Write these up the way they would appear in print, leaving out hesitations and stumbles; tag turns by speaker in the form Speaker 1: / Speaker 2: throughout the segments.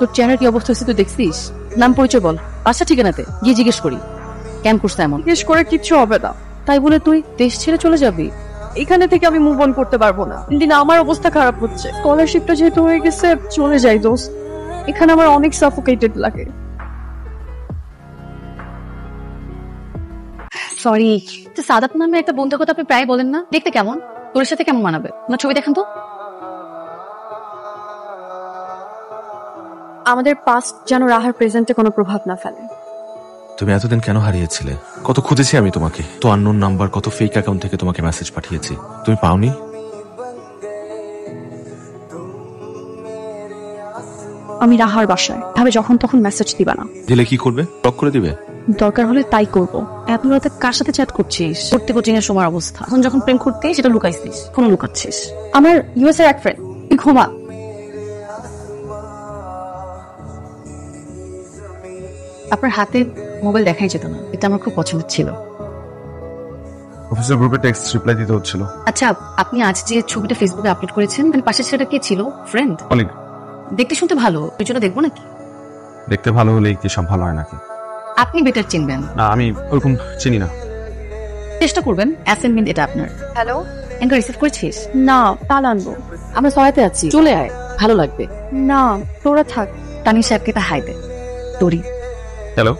Speaker 1: তোর চেহারার কি অবস্থা হচ্ছে তুই দেখছিস? নাম পরিচয় বল, বাসা ঠিকানাতে গিয়ে জিজ্ঞেস করি কেন করছে এমন।
Speaker 2: জিজ্ঞেস করে কিচ্ছু হবে না।
Speaker 1: তাই বলে তুই দেশ ছেড়ে চলে যাবি?
Speaker 2: এখানে থেকে আমি মুভ অন করতে পারবো না। দিন আমার অবস্থা খারাপ হচ্ছে, স্কলারশিপটা যেহেতু হয়ে গেছে চলে যাই দোস্ত। এখানে আমার অনেক সাফোকেটেড লাগে।
Speaker 1: সরি, সাদাত নামে একটা বন্ধুর কথা আপনি প্রায় বলেন না, দেখতে কেমন? তোর সাথে কেমন মানাবে? না ছবি দেখান তো।
Speaker 2: আমাদের পাস্ট যেন রাহার প্রেজেন্টে কোনো প্রভাব না ফেলে।
Speaker 3: তুমি এতদিন কেন হারিয়েছিলে? কত খুঁজেছি আমি তোমাকে, তো আননোন নাম্বার, কত ফেক অ্যাকাউন্ট থেকে তোমাকে মেসেজ পাঠিয়েছি, তুমি পাওনি?
Speaker 2: আমি রাহার বাসায়, ভাবে যখন তখন মেসেজ দিবা না।
Speaker 3: দিলে কি করবে? ব্লক করে দিবে?
Speaker 2: দরকার হলে তাই করব।
Speaker 1: এত রাতে কার সাথে চ্যাট করছিস? করতে কোচিং এর সময় অবস্থা, এখন যখন প্রেম করতে সেটা লুকাইছিস, কোনো লুকাচ্ছিস।
Speaker 2: আমার ইউএস এর এক ফ্রেন্ড। ঘুমা।
Speaker 1: আপনার হাতে মোবাইল দেখাই যেত না, এটা আমার খুব পছন্দ ছিল।
Speaker 3: অফিসের গ্রুপে টেক্সট রিপ্লাই দিতে হচ্ছিল।
Speaker 1: আচ্ছা, আপনি আজ যে ছবিটা ফেসবুকে আপলোড করেছেন, মানে পাশের ছেলেটা কে ছিল? ফ্রেন্ড?
Speaker 3: কলিগ।
Speaker 1: দেখতে শুনতে ভালো, পিছনে দেখবো নাকি?
Speaker 3: দেখতে ভালো হলেই কি সব ভালো হয় নাকি?
Speaker 1: আপনি বেটার চিনবেন।
Speaker 3: না, আমি ওরকম চিনি না।
Speaker 1: চেষ্টা করবেন, অ্যাসাইনমেন্ট এটা আপনার।
Speaker 2: হ্যালো।
Speaker 1: এনকা রিসিভ করেছিস?
Speaker 2: না, তাল আনবো।
Speaker 1: আমরা সহায়তে আছি, চলে আয়, ভালো লাগবে।
Speaker 2: না, তোরা থাক।
Speaker 1: তানির সাহেবকে তা হাই দে। তোরি।
Speaker 3: হ্যালো।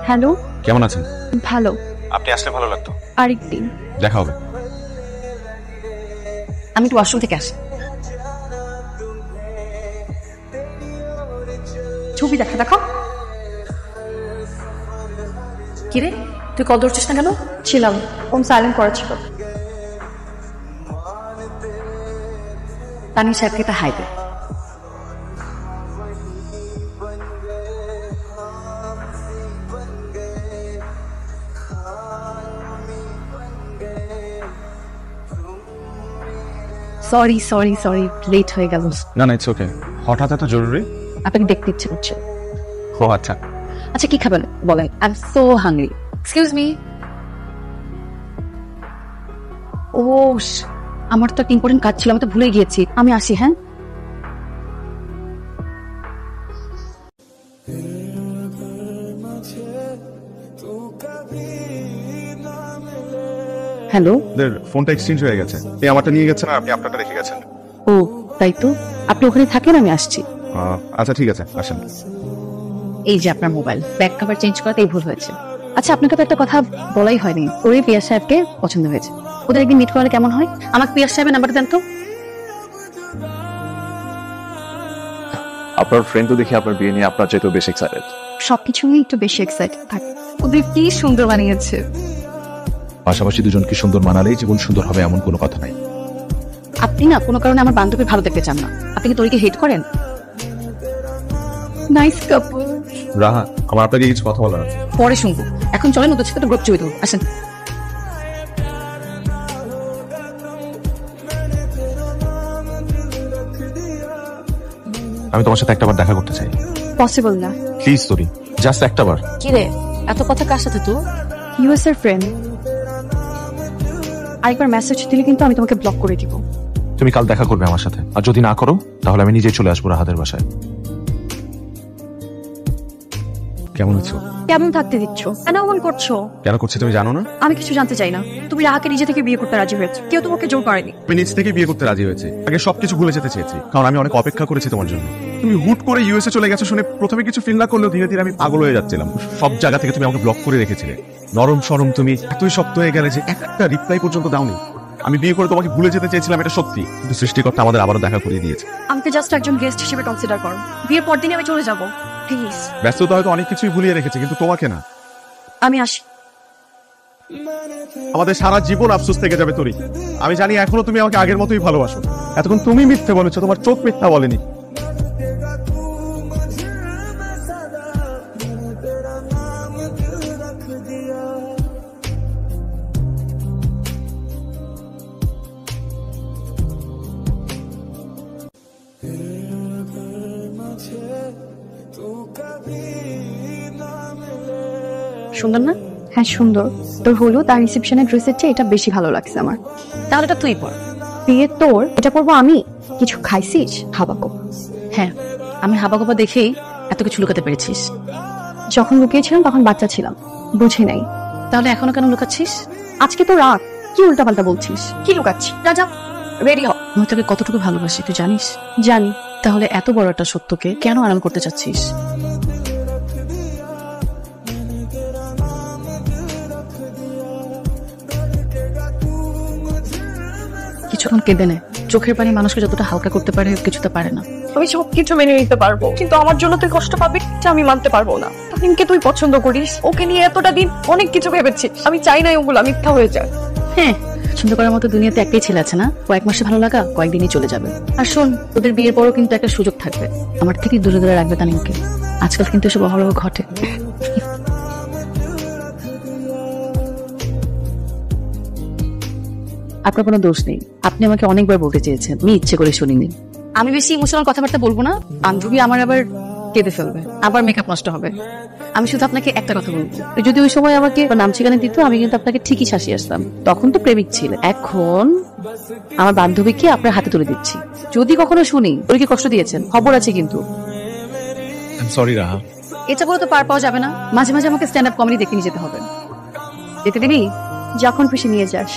Speaker 2: হ্যালো।
Speaker 3: কেমন আছেন?
Speaker 2: ভালো।
Speaker 3: আপনি আসলে ভালো লাগতো।
Speaker 2: আরেকদিন
Speaker 3: দেখা হবে।
Speaker 1: আমি একটু ওয়াশরুম থেকে আসি।
Speaker 2: ছবি দেখা।
Speaker 1: কিরে, তুই কল ধরছিস না কেন?
Speaker 2: ছিলাম, ফোন সাইলেন্ট করা ছিল।
Speaker 1: তানির সাহেবকে তা হাই দে। সরি লেট হয়ে গেল।
Speaker 3: না না, ইটস ওকে। হঠাৎ এত জরুরি?
Speaker 1: আপনাকে দেখতে ইচ্ছে করছে।
Speaker 3: ও আচ্ছা।
Speaker 1: আচ্ছা, কি খাবেন বলেন? I am so hungry. Excuse me. ও, আমার তো একটা ইম্পর্টেন্ট কাজ ছিল, আমি তো ভুলে গিয়েছি। আমি আসি, হ্যাঁ? হ্যালো।
Speaker 3: ফোনটা এক্সচেঞ্জ হয়ে গেছে। এই আমারটা নিয়ে গেছেন আর আপনি আপনারটা রেখে গেছেন।
Speaker 1: ও তাই তো, আপনি ওখানে থাকেন, আমি আসছি।
Speaker 3: আচ্ছা ঠিক আছে, আসেন।
Speaker 1: এই যে আপনার মোবাইল, ব্যাক কভার চেঞ্জ করাতেই ভুল হয়েছে। আচ্ছা, আপনাকে তো একটা কথা বলাই হয়নি, ওই পিয়াস সাহেবকে পছন্দ হয়েছে। ওদের একদিন মিট করলে কেমন হয়? আমাকে পিয়াস সাহেবের নাম্বারটা দেন তো।
Speaker 4: আপনার ফ্রেন্ড তো দেখি আপনার বিয়ে নিয়ে আপনার চাইতেও বেশি এক্সাইটেড।
Speaker 2: সবকিছু নিয়ে একটু বেশি এক্সাইটেড থাকে।
Speaker 1: ওদের কি সুন্দর বানিয়েছে।
Speaker 4: পাশাপাশি দুজনকে সুন্দর মানালেই জীবন সুন্দর হবে এমন কোনো কথা নাই।
Speaker 1: আপনি না কোনো কারণে আমার বান্ধবী ভালো দেখতে চান না। আপনি কি তোরিকে হেট করেন?
Speaker 2: নাইস কাপল।
Speaker 3: রাহা, আমার আপনাকে কিছু কথা বলার আছে।
Speaker 1: পরে শুনবো, এখন চলেন ওদের সাথে গ্রুপ ছবি তুলবো, আসেন।
Speaker 3: আমি তোমার সাথে একটাবার দেখা করতে চাই।
Speaker 2: পসিবল না।
Speaker 3: প্লিজ তোরি, জাস্ট একটাবার।
Speaker 1: কি রে, এত কথা কার সাথে তো?
Speaker 2: ইউএস এর ফ্রেন্ড। আরেকবার মেসেজ দিলে কিন্তু আমি তোমাকে ব্লক করে দিব।
Speaker 3: তুমি কাল দেখা করবে আমার সাথে, আর যদি না করো তাহলে আমি নিজেই চলে আসবো রাহাদের বাসায়। কেমন আছো?
Speaker 2: কেমন থাকতে দিচ্ছ? কেন এমন করছো?
Speaker 3: কেন করছি তুমি জানো না?
Speaker 2: আমি কিছু জানতে চাই না। তুমি রাহাকে নিজে থেকে বিয়ে করতে রাজি হয়েছো, কেউ তোমাকে জোর করেনি।
Speaker 3: আমি নিজ থেকে বিয়ে করতে রাজি হয়েছি। আগে সবকিছু ভুলে যেতে চেয়েছি, কারণ আমি অনেক অপেক্ষা করেছি তোমার জন্য। তুমি হুট করে ইউএসএ চলে গেছো শুনে প্রথমে কিছু ফিল না করলেও ধীরে ধীরে আমি পাগল হয়ে যাচ্ছিলাম। সব জায়গা থেকে তুমি আমাকে ব্লক করে রেখেছিলে। নরম সরম তুমি এতই শক্ত হয়ে গেলে যে একটা রিপ্লাই পর্যন্ত দাওনি। আমি বিয়ে করে তোমাকে ভুলে যেতে চেয়েছিলাম, এটা সত্যি, কিন্তু সৃষ্টিকর্তা আমাদের আবারও দেখা করিয়ে দিয়েছে।
Speaker 2: আমাকে জাস্ট একজন গেস্ট হিসেবে কনসিডার করো। বিয়ের পর দিনই আমি চলে যাব, প্লিজ।
Speaker 3: ব্যস্ততা হয়তো অনেক কিছুই ভুলিয়ে রেখেছে, কিন্তু তোমাকে না।
Speaker 2: আমি আসি।
Speaker 3: আমাদের সারা জীবন আফসোস থেকে যাবে তোরি। আমি জানি এখনো তুমি আমাকে আগের মতোই ভালোবাসো। এতক্ষণ তুমি মিথ্যে বলেছো, তোমার চোখ মিথ্যা বলেনি।
Speaker 1: সুন্দর না?
Speaker 2: হ্যাঁ সুন্দর। তোর হলুদ আর রিসেপশনের ড্রেসের চেয়ে এটা বেশি ভালো লাগছে আমার।
Speaker 1: তাহলে এটা তুই পর।
Speaker 2: বিয়ে তোর, এটা পরবো আমি। কিছু খাইছিস? হাবাকো।
Speaker 1: হ্যাঁ, আমি হাবাগোবা দেখেই এত কিছু লুকাতে পেরেছিস।
Speaker 2: যখন লুকিয়েছিলাম তখন বাচ্চা ছিলাম, বুঝি নাই।
Speaker 1: তাহলে এখনো কেন লুকাচ্ছিস?
Speaker 2: আজকে তো রাত, কি উল্টাপাল্টা বলছিস? কি লুকাচ্ছি? যা রেডি হ।
Speaker 1: আমি তোকে কতটুকু ভালোবাসি তুই জানিস?
Speaker 2: জানি।
Speaker 1: তাহলে এত বড় একটা সত্যকে কেন আড়াল করতে চাচ্ছিস? কিছুক্ষণ কেঁদে নে। চোখের পানি মানুষকে যতটা হালকা করতে পারে কিছুতে পারে না।
Speaker 2: আমি সবকিছু মেনে নিতে পারবো, কিন্তু আমার জন্য তুই কষ্ট পাবি এটা আমি মানতে পারবো না। তামিমকে তুই পছন্দ করিস, ওকে নিয়ে এতটা দিন অনেক কিছু ভেবেছিস। আমি চাই না ওগুলো মিথ্যা হয়ে যায়।
Speaker 1: হ্যাঁ, পছন্দ করার মতো দুনিয়াতে একটাই ছেলে আছে না, কয়েক মাসে ভালো লাগা কয়েকদিনই চলে যাবে। আর শোন, তোদের বিয়ের পরও কিন্তু একটা সুযোগ থাকবে, আমার থেকে দূরে দূরে রাখবে তামিমকে। আজকাল কিন্তু এসব অহরহ ঘটে। আপনার কোনো দোষ নেই, আপনি আমাকে অনেকবার বলতে চেয়েছেন, আমি ইচ্ছে করে শুনিনি। আমি বেশি ইমোশনাল কথাবার্তা বলবো না, বান্ধবী আমার আবার কেঁদে ফেলবে, আবার মেকআপ নষ্ট হবে। আমি শুধু আপনাকে একটা কথা বলবো, যদি ওই সময় আমাকে নাম ঠিকানা দিত আমি কিন্তু আপনাকে ঠিকই শাসিয়ে আসতাম। তখন তো প্রেমিক ছিল, এখন আমার বান্ধবীকে আপনার হাতে তুলে দিচ্ছি। যদি কখনো শুনি ওর কি কষ্ট দিয়েছেন, খবর আছে কিন্তু।
Speaker 3: সরি রাহা।
Speaker 1: এটা বলে তো পার পাওয়া যাবে না, মাঝে মাঝে আমাকে স্ট্যান্ড আপ কমেডি দেখে নিয়ে যেতে হবে। যেতে দিবি?
Speaker 2: যখন খুশি নিয়ে যাস।